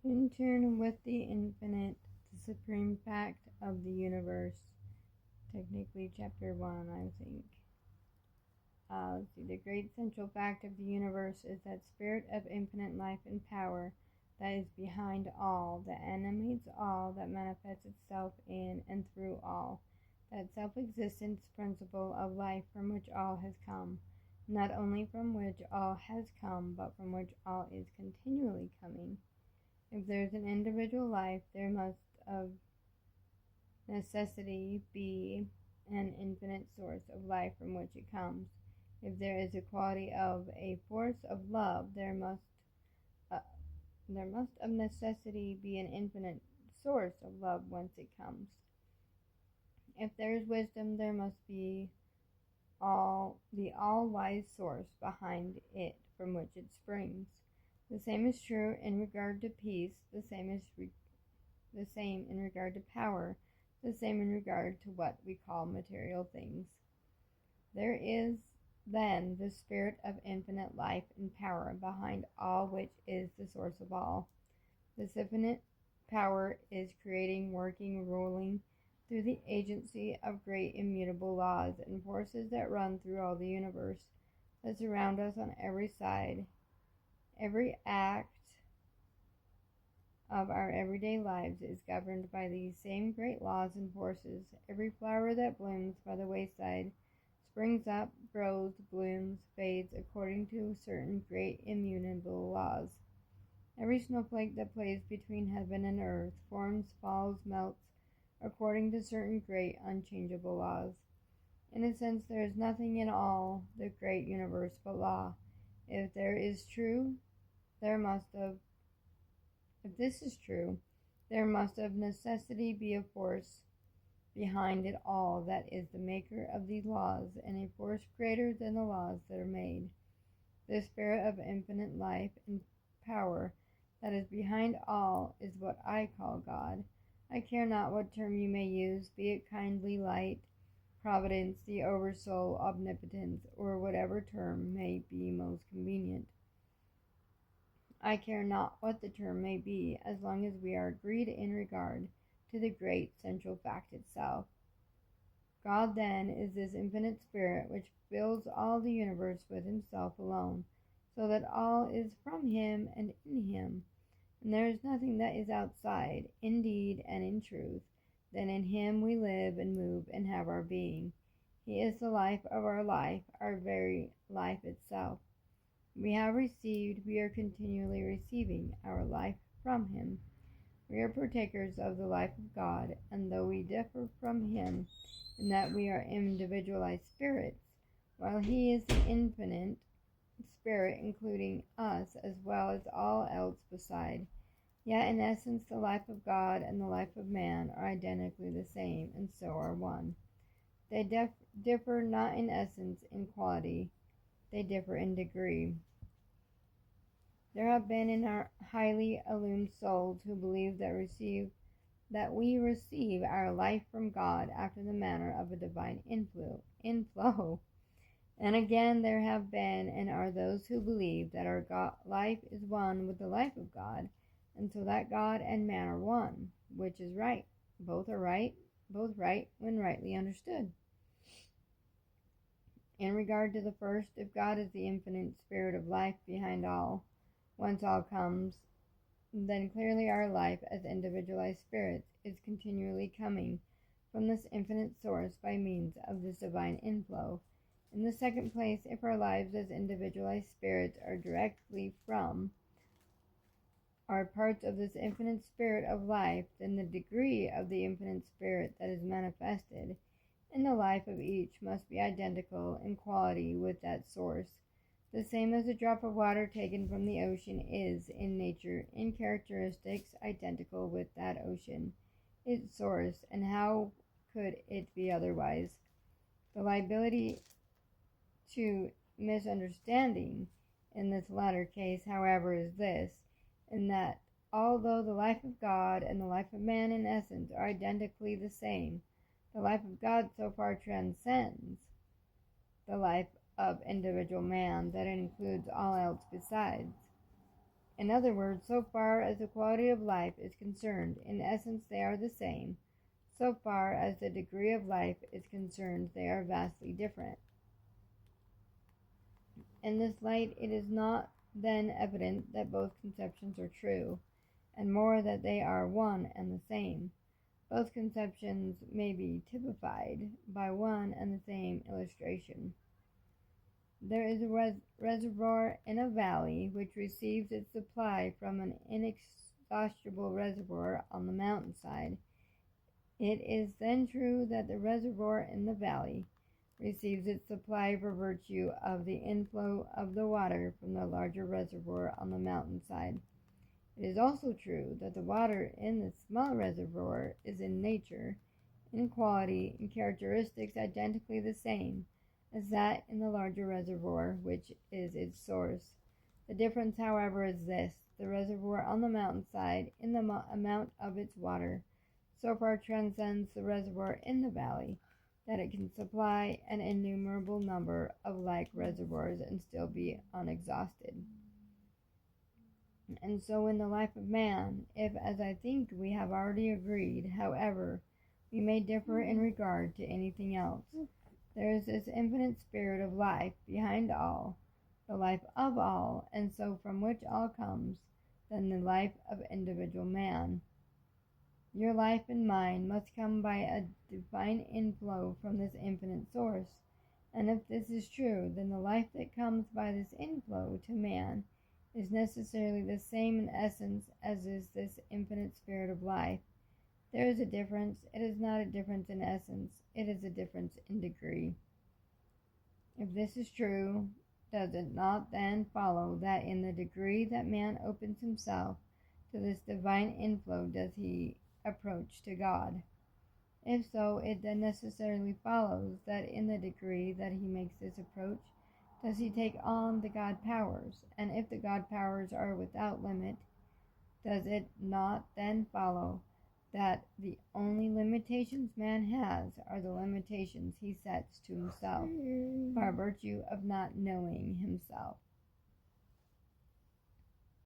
In tune with the infinite, the supreme fact of the universe. Technically, chapter 1, I think. The great central fact of the universe is that spirit of infinite life and power that is behind all, that animates all, that manifests itself in and through all, that self-existence principle of life from which all has come, not only from which all has come, but from which all is continually coming. If there is an individual life, there must of necessity be an infinite source of life from which it comes. If there is a quality of a force of love, there must of necessity be an infinite source of love whence it comes. If there is wisdom, there must be the all-wise source behind it from which it springs. The same is true in regard to peace, the same in regard to power, the same in regard to what we call material things. There is then the spirit of infinite life and power behind all, which is the source of all. This infinite power is creating, working, ruling through the agency of great immutable laws and forces that run through all the universe, that surround us on every side. Every act of our everyday lives is governed by these same great laws and forces. Every flower that blooms by the wayside springs up, grows, blooms, fades according to certain great immutable laws. Every snowflake that plays between heaven and earth forms, falls, melts, according to certain great unchangeable laws. In a sense, there is nothing in all the great universe but law. If this is true, there must of necessity be a force behind it all that is the maker of these laws, and a force greater than the laws that are made. The spirit of infinite life and power that is behind all is what I call God. I care not what term you may use, be it kindly light, providence, the oversoul, omnipotence, or whatever term may be most convenient. I care not what the term may be, as long as we are agreed in regard to the great central fact itself. God, then, is this infinite spirit which fills all the universe with himself alone, so that all is from him and in him, and there is nothing that is outside, in deed and in truth. Then in him we live and move and have our being. He is the life of our life, our very life itself. We have received, we are continually receiving our life from him. We are partakers of the life of God, and though we differ from him in that we are individualized spirits, while he is the infinite spirit including us as well as all else beside, yet in essence the life of God and the life of man are identically the same, and so are one. They differ not in essence, in quality, they differ in degree. There have been in our highly illumined souls who believe that we receive our life from God after the manner of a divine inflow. And again there have been and are those who believe that our life is one with the life of God, and so that God and man are one, which is right. Both right when rightly understood. In regard to the first, if God is the infinite spirit of life behind all, whence all comes, then clearly our life as individualized spirits is continually coming from this infinite source by means of this divine inflow. In the second place, if our lives as individualized spirits are parts of this infinite spirit of life, then the degree of the infinite spirit that is manifested in the life of each must be identical in quality with that source, the same as a drop of water taken from the ocean is, in nature, in characteristics, identical with that ocean, its source, and how could it be otherwise? The liability to misunderstanding in this latter case, however, is this, in that although the life of God and the life of man in essence are identically the same, the life of God so far transcends the life of individual man that it includes all else besides. In other words, so far as the quality of life is concerned, in essence they are the same. So far as the degree of life is concerned, they are vastly different. In this light, it is not then evident that both conceptions are true, and more that they are one and the same. Both conceptions may be typified by one and the same illustration. There is a reservoir in a valley which receives its supply from an inexhaustible reservoir on the mountainside. It is then true that the reservoir in the valley receives its supply for virtue of the inflow of the water from the larger reservoir on the mountainside. It is also true that the water in the small reservoir is in nature, in quality, and characteristics identically the same as that in the larger reservoir, which is its source. The difference, however, is this: the reservoir on the mountainside, in the amount of its water, so far transcends the reservoir in the valley, that it can supply an innumerable number of like reservoirs and still be unexhausted. And so in the life of man, if, as I think we have already agreed, however, we may differ in regard to anything else, there is this infinite spirit of life behind all, the life of all, and so from which all comes, then the life of individual man. Your life and mine must come by a divine inflow from this infinite source, and if this is true, then the life that comes by this inflow to man is necessarily the same in essence as is this infinite spirit of life. There is a difference. It is not a difference in essence. It is a difference in degree. If this is true, does it not then follow that in the degree that man opens himself to this divine inflow does he approach to God? If so, it then necessarily follows that in the degree that he makes this approach, does he take on the God powers? And if the God powers are without limit, does it not then follow that the only limitations man has are the limitations he sets to himself by virtue of not knowing himself?